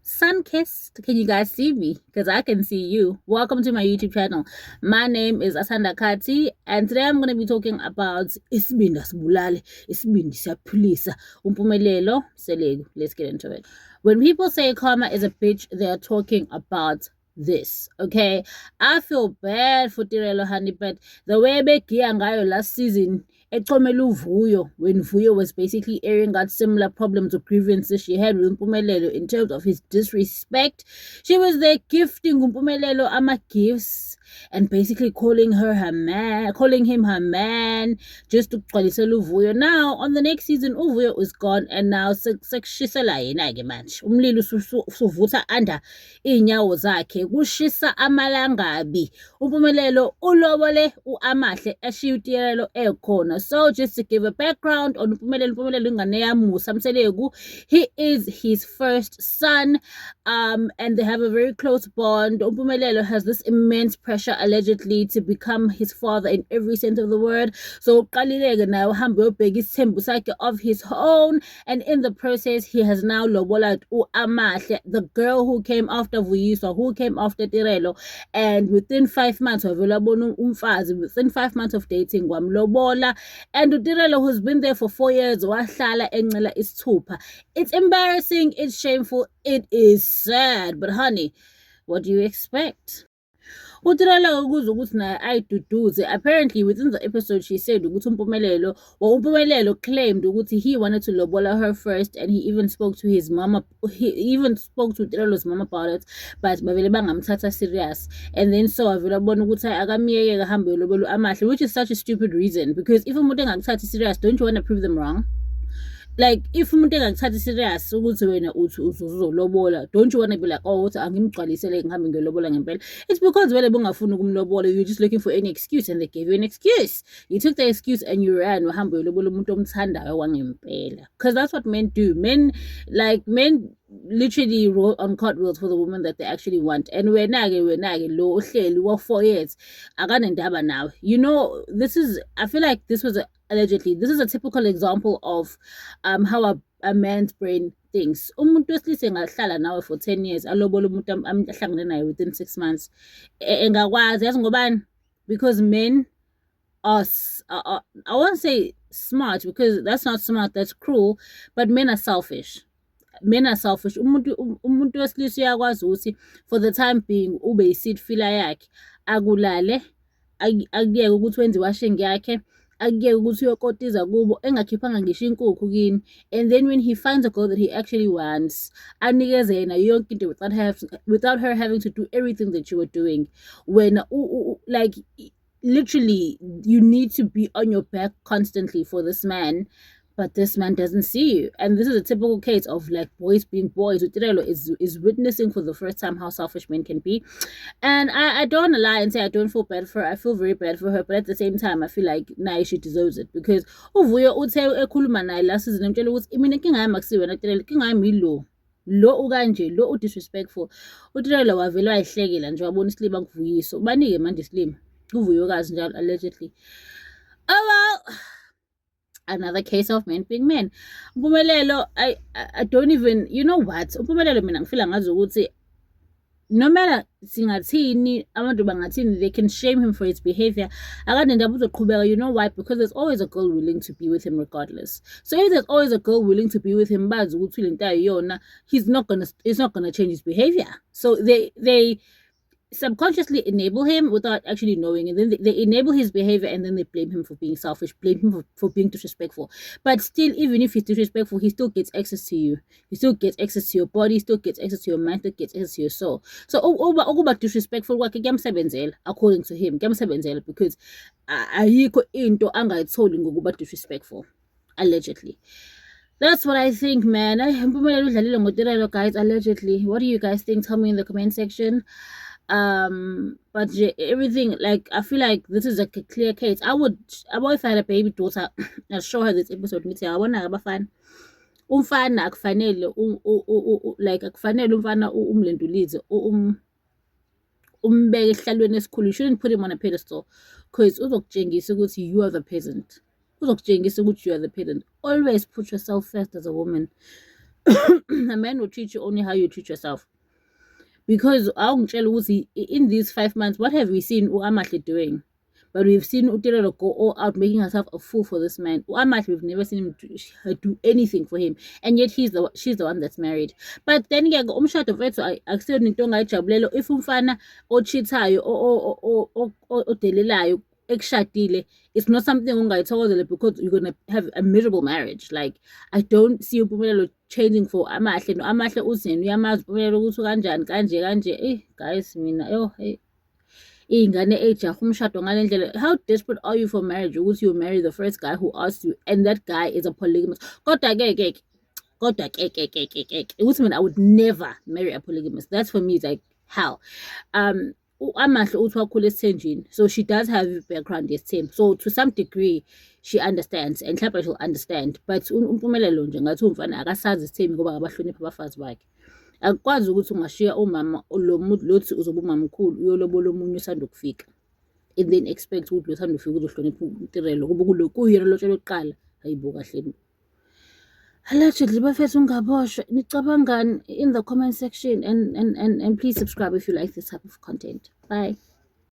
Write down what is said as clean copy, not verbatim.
sun-kissed. Can you guys see me? Because I can see you. Welcome to my YouTube channel. My name is Asanda Kati, and today I'm going to be talking about isibindi asibulali, isibindi siyaphilisa, umpumelelo selegu. Let's get into it. When people say karma is a bitch, they are talking about this, okay? I feel bad for Tirelo Honey, but the way begiya ngayo last season, ecomela uVuyo, when Vuyo was basically airing out similar problems or grievances she had with Mpumelelo in terms of his disrespect. She was there gifting Mpumelelo ama-gifts and basically calling him her man, just to gcwalisela uVuyo. Now on the next season uVuyo is gone, and now sekushisela yena-ke manje umlilo usuvutha under iy'nyawo zakhe, kushisa amalangabi. Umpumelelo ulobole u-Amahle eshiya uTielelo ekhona. So just to give a background on Umpumelelo ingane yaMusa Mseleku, he is his first son, and they have a very close bond. Umpumelelo has this immense pressure allegedly to become his father in every sense of the word. So uqalileke naye uhambe uyobheka isithembu sakhe of his own, and in the process he has now lobola u-Amahle, the girl who came after Vuyiswa, who came after Tirelo, and within 5 months within 5 months of dating wamlobola. And uTirelo, who's been there for 4 years, wahlala encela isithupha. It's embarrassing, it's shameful, it is sad, but honey, what do you expect? uTirelo ukuze ukuthi naye ayiduduze. Apparently within the episode she said ukuthi Umpumelelo claimed ukuthi he wanted to lobola her first, and he even spoke to his mama, he even spoke to Tirelo's mama about it, but bavele bangamthatha serious. And then so avele abona ukuthi akamiyeke ahambe lobola uAmahle, which is such a stupid reason, because if umuntu engakuthathi serious, don't you want to prove them wrong? Like, if umuntu engakuthathi serious ukuthi wena uthi uzolobola, don't you want to be like, oh, uthi angimgcwalisele ngihambe ngiyolobola ngempela? It's because vele bungafuni ukumlobola, you're just looking for any excuse, and they gave you an excuse. You took the excuse and you ran wahambe uyolobola umuntu omthandayo wangempela. Because that's what men do. Men literally roll on cartwheels for the woman that they actually want. And wena-ke lo uhleli wa 4 years akanendaba nawe. You know, I feel like this was allegedly, this is a typical example of how a man's brain thinks. Umuntu wesilisa engahlala nawe for 10 years alobola umuntu ahlangane naye within 6 months, engakwazi. Yazi ngobani? Because men are I won't say smart, because that's not smart, that's cruel, but men are selfish. Men are selfish. Umuntu wesilisa uyakwazi ukuthi for the time being ube yi-seed filler yakhe, akulale, akuyeke ukuthi wenze iwashing yakhe, akuyeke ukuthi uyokotiza kubo, engakhiphanga ngisho inkukhu kini. And then when he finds a girl that he actually wants, anikeze yena yonke into without her having to do everything that you were doing. When like literally you need to be on your back constantly for this man, but this man doesn't see you. And this is a typical case of like boys being boys. Utirelo is witnessing for the first time how selfish men can be. And I don't want to lie and say I don't feel bad for her. I feel very bad for her, but at the same time I feel like nah, she deserves it, because uVuyo uthe ekhuluma naye last season emtshela ukuthi mina inkinga yami akusiwena Tirelo, inkinga yami lo ukanje, lo udisrespectful. Utirelo wavele wayihlekela nje wabona isilima kuVuyiso. Banike manje isilima kuVuyokazi njalo allegedly. Oh well, another case of men being men. Umpumelelo, I don't even, you know what? Umpumelelo mina ngifila ngazi ukuthi no matter singathini, abantu bangathini, they can shame him for his behavior. Akanendaba uzoqhubeka. You know why? Because there's always a girl willing to be with him regardless. So if there's always a girl willing to be with him, bazi ukuthi lento ayiyona, he's not gonna change his behavior. So they subconsciously enable him without actually knowing, and then they enable his behavior, and then they blame him for being selfish, blame him for being disrespectful. But still, even if he's disrespectful, he still gets access to you, he still gets access to your body, he still gets access to your mind, still gets access to your soul. So ukuba disrespectful kwakhe kuyamsebenzela, according to him kuyamsebenzela, because ayikho into angayitholi ngokuba disrespectful, allegedly. That's what I think, man. Impumelelo udlalile ngoTirelo, guys, allegedly. What do you guys think? Tell me in the comment section. But everything, like, I feel like this is like a clear case. If I had a baby daughter, I'll show her this episode. Ngithi yabona abafana, umfana akufanele like akufanele umfana umlendulize umbeke ehlalweni esikhulu. You shouldn't put him on a pedestal, because uzokutshengisa ukuthi you are the peasant. Uzokutshengisa ukuthi you are the peasant. Always put yourself first as a woman. A man will treat you only how you treat yourself. Because in these 5 months, what have we seen Amahle doing? But we've seen Utirelo go all out, making herself a fool for this man. Amahle, we've never seen her do anything for him, and yet she's the one that's married. But then again, umshado wethu akusiyona into ongayijabulelo. If umfana ochithayo odelelayo ekushadile, it's not something ungayithokozela because you're gonna have a miserable marriage. Like, I don't see uPhumelelo changing for Amahle. No, Amahle uzini uyamazi uPhumelelo ukuthi kanjani kanje. Guys, mina iy'ngane ey'jaha umshado ngale ndlela. How desperate are you for marriage ukuthi you marry the first guy who asked you, and that guy is a polygamist? Kodwa-ke ukuthi mina I would never marry a polygamist. That for me is like hell. Amahle uthi wakhula esithenjini, so she does have a background yesithembu, so to some degree she understands, and mhlawumbe she'll understand. But uMpumelelo nje ngathi umfana akasazi isithembu ngoba akabahloniphi abafazi bakhe. Akukwazi ukuthi ungashiya umama lothi uzoba umamkhulu uyolobola omunye usanda ukufika, and then expect ukuthi lo sanda ufika uzohlonipha uTirelo kuba kuyena lotshelwe kuqala. Hayibo kahle. Allegedly, bafethu ungaboshwa. Nicabangani in the comment section, and please subscribe if you like this type of content. Bye.